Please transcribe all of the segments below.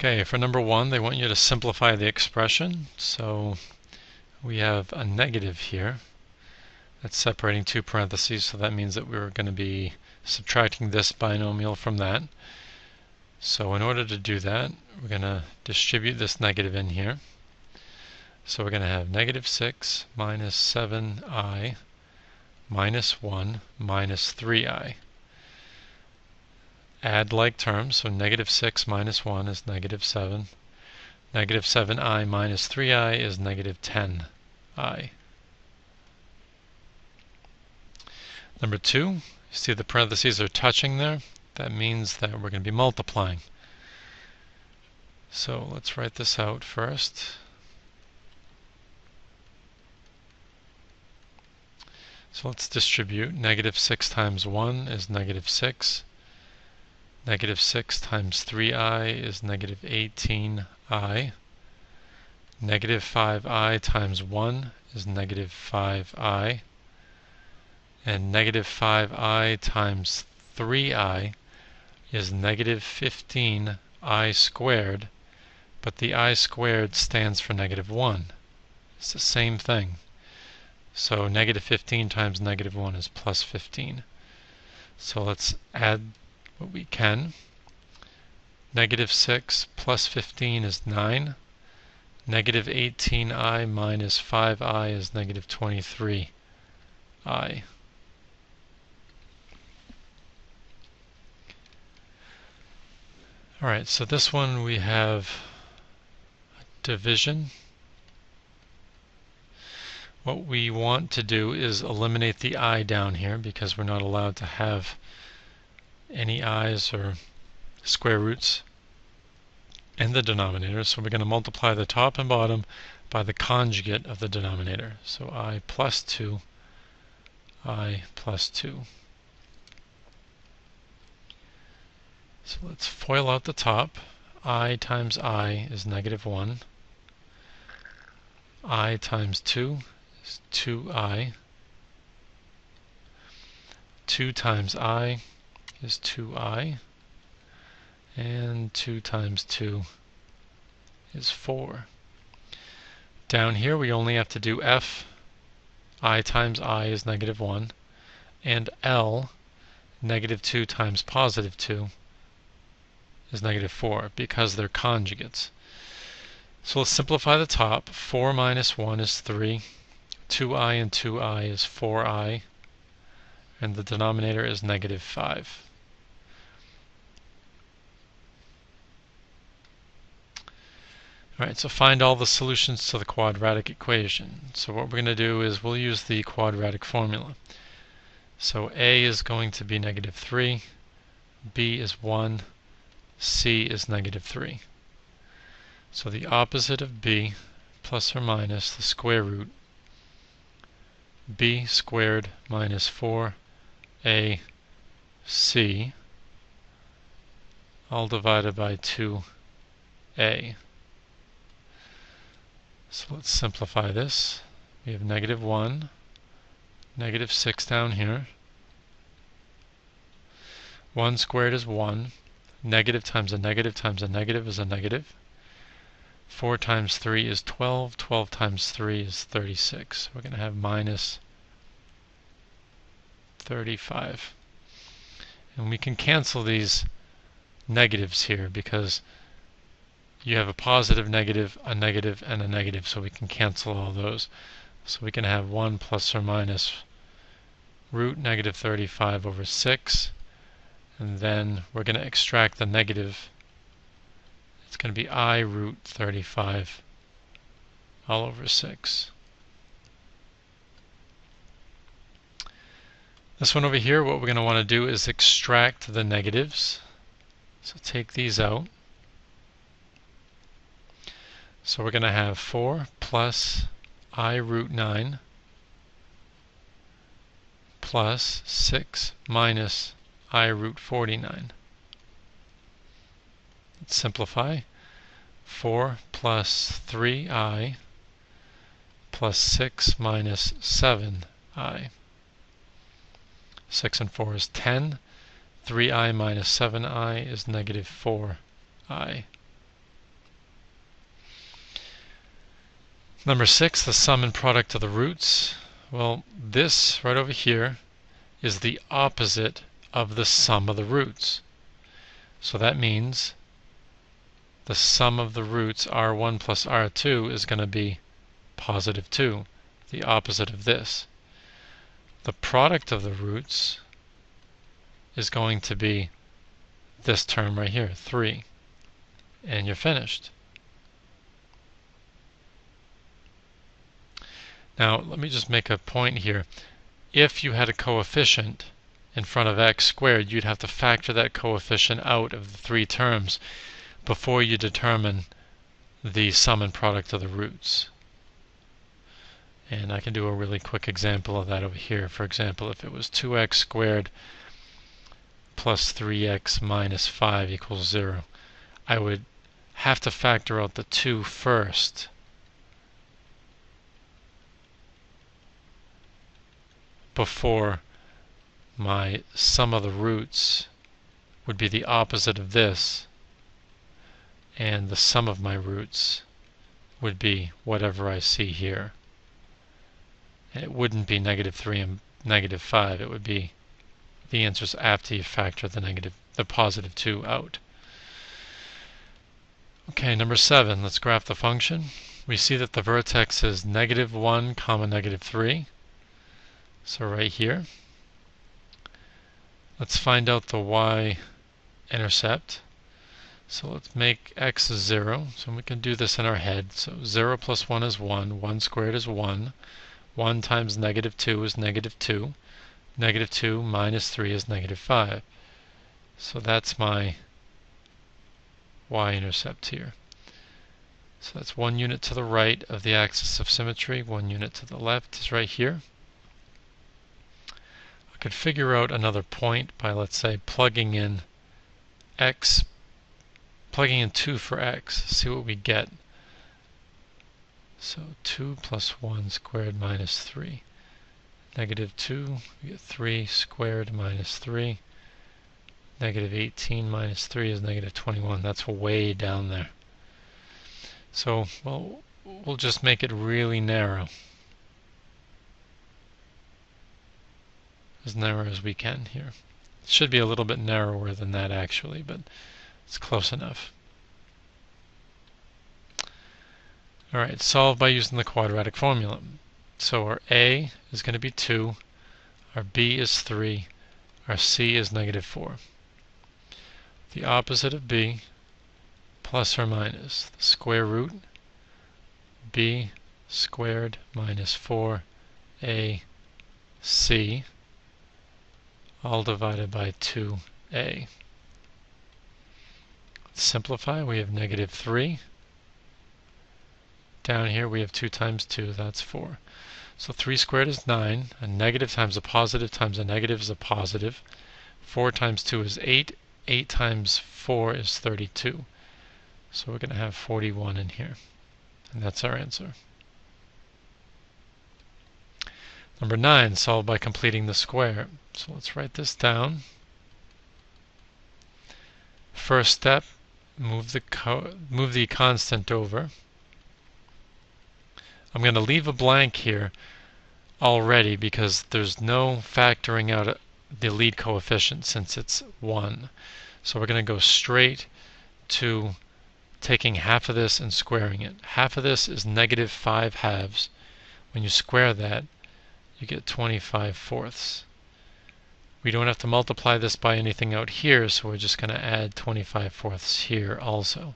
Okay, for number 1, they want you to simplify the expression. So we have a negative here. That's separating two parentheses, so that means that we're going to be subtracting this binomial from that. So in order to do that, we're going to distribute this negative in here. So we're going to have negative 6 minus 7i minus 1 minus 3i. Add like terms, so negative 6 minus 1 is negative 7. Negative 7i minus 3i is negative 10i. Number 2, you see the parentheses are touching there. That means that we're going to be multiplying. So let's write this out first. So let's distribute. Negative 6 times 1 is negative 6. Negative 6 times 3i is negative 18i. Negative 5i times 1 is negative 5i. And negative 5i times 3i is negative 15i squared, but the I squared stands for negative 1. It's the same thing. So negative 15 times negative 1 is plus 15. So let's add what we can. Negative 6 plus 15 is 9. Negative 18i minus 5i is negative 23i. Alright, so this one we have division. What we want to do is eliminate the I down here because we're not allowed to have any i's or square roots in the denominator. So we're going to multiply the top and bottom by the conjugate of the denominator. So I plus 2, I plus 2. So let's FOIL out the top. I times I is negative 1. I times 2 is 2i. 2 times I is 2i. And 2 times 2 is 4. Down here we only have to do f. I times I is negative 1. And L, negative 2 times positive 2, is negative 4 because they're conjugates. So let's simplify the top. 4 minus 1 is 3. 2i and 2i is 4i. And the denominator is negative 5. Alright, so find all the solutions to the quadratic equation. So what we're going to do is we'll use the quadratic formula. So a is going to be negative 3, b is 1, c is negative 3. So the opposite of b, plus or minus the square root, b squared minus 4ac, all divided by 2a. So let's simplify this. We have negative 1, negative 6 down here. 1 squared is 1. Negative times a negative times a negative is a negative. 4 times 3 is 12. 12 times 3 is 36. We're going to have minus 35. And we can cancel these negatives here because you have a positive, negative, and a negative, so we can cancel all those. So we can have 1 plus or minus root negative 35 over 6. And then we're going to extract the negative. It's going to be I root 35 all over 6. This one over here, what we're going to want to do is extract the negatives. So take these out. So we're going to have 4 plus I root 9 plus 6 minus I root 49. Let's simplify. 4 plus 3i plus 6 minus 7i. 6 and 4 is 10. 3i minus 7i is negative 4i. Number 6, the sum and product of the roots. Well, this right over here is the opposite of the sum of the roots. So that means the sum of the roots r1 plus r2 is going to be positive 2, the opposite of this. The product of the roots is going to be this term right here, 3. And you're finished. Now, let me just make a point here. If you had a coefficient in front of x squared, you'd have to factor that coefficient out of the 3 terms before you determine the sum and product of the roots. And I can do a really quick example of that over here. For example, if it was 2x squared plus 3x minus 5 equals 0, I would have to factor out the 2 first before my sum of the roots would be the opposite of this, and the sum of my roots would be whatever I see here. And it wouldn't be negative 3 and negative 5. It would be the answers after you factor the positive 2 out. Okay, number 7, let's graph the function. We see that the vertex is negative 1 comma negative 3. So right here, let's find out the y-intercept. So let's make x 0. So we can do this in our head. So 0 plus 1 is 1. 1 squared is 1. 1 times negative 2 is negative 2. Negative 2 minus 3 is negative 5. So that's my y-intercept here. So that's 1 unit to the right of the axis of symmetry. 1 unit to the left is right here. I could figure out another point by, let's say, plugging in 2 for x, see what we get. So 2 plus 1 squared minus 3. Negative 2, we get 3 squared minus 3. Negative 18 minus 3 is negative 21. That's way down there. So, well, we'll just make it really narrow. As narrow as we can here. It should be a little bit narrower than that actually, but it's close enough. Alright, solve by using the quadratic formula. So our a is going to be 2, our b is 3, our c is negative 4. The opposite of b, plus or minus the square root, b squared minus 4ac, all divided by 2a. Let's simplify. We have negative 3. Down here we have 2 times 2, that's 4. So 3 squared is 9. A negative times a positive times a negative is a positive. 4 times 2 is 8. 8 times 4 is 32. So we're going to have 41 in here. And that's our answer. Number 9, solve by completing the square. So let's write this down. First step, move the constant over. I'm going to leave a blank here already because there's no factoring out the lead coefficient since it's 1. So we're going to go straight to taking half of this and squaring it. Half of this is negative 5 halves. When you square that, you get 25 fourths. We don't have to multiply this by anything out here, so we're just going to add 25 fourths here also.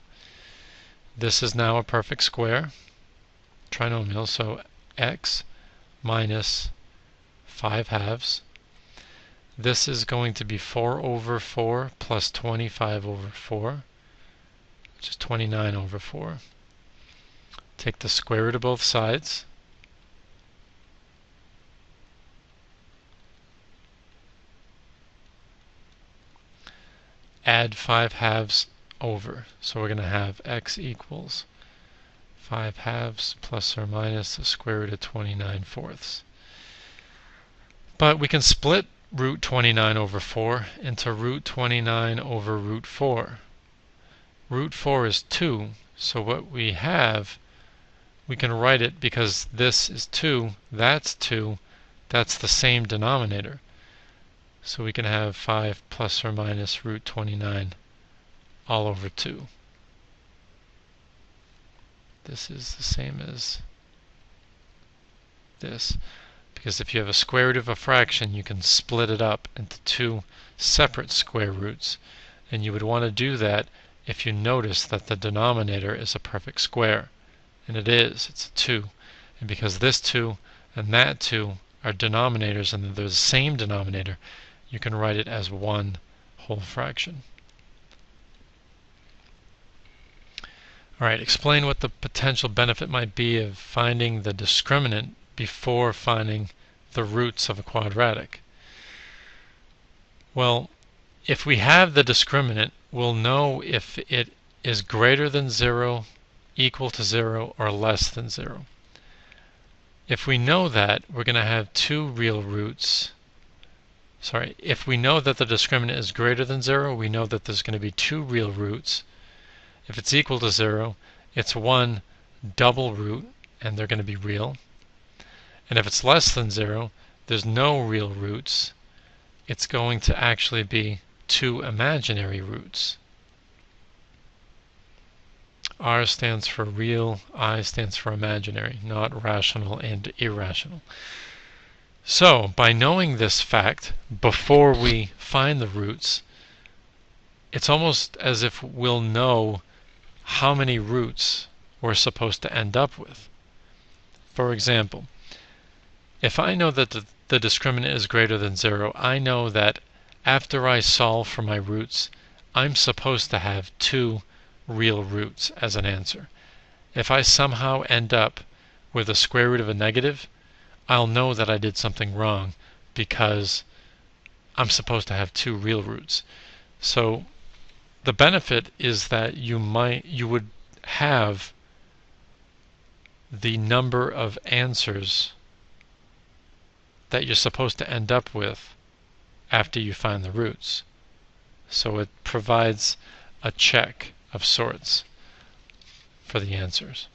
This is now a perfect square, trinomial, so x minus 5 halves. This is going to be 4 over 4 plus 25 over 4, which is 29 over 4. Take the square root of both sides. Add 5 halves over. So we're going to have x equals 5 halves plus or minus the square root of 29 fourths. But we can split root 29 over 4 into root 29 over root 4. Root 4 is 2, so what we have we can write it, because this is 2, that's the same denominator. So we can have 5 plus or minus root 29 all over 2. This is the same as this, because if you have a square root of a fraction, you can split it up into 2 separate square roots, and you would want to do that if you notice that the denominator is a perfect square, and it is. It's a 2, and because this 2 and that 2 are denominators and they're the same denominator, you can write it as one whole fraction. Alright, explain what the potential benefit might be of finding the discriminant before finding the roots of a quadratic. Well, if we have the discriminant, we'll know if it is greater than 0, equal to 0, or less than 0. If we know that, we're going to have 2 real roots. If we know that the discriminant is greater than 0, we know that there's going to be 2 real roots. If it's equal to 0, it's 1 double root, and they're going to be real. And if it's less than 0, there's no real roots. It's going to actually be 2 imaginary roots. R stands for real, I stands for imaginary, not rational and irrational. So, by knowing this fact before we find the roots, it's almost as if we'll know how many roots we're supposed to end up with. For example, if I know that the discriminant is greater than 0, I know that after I solve for my roots, I'm supposed to have 2 real roots as an answer. If I somehow end up with a square root of a negative, I'll know that I did something wrong, because I'm supposed to have 2 real roots. So the benefit is that you would have the number of answers that you're supposed to end up with after you find the roots. So it provides a check of sorts for the answers.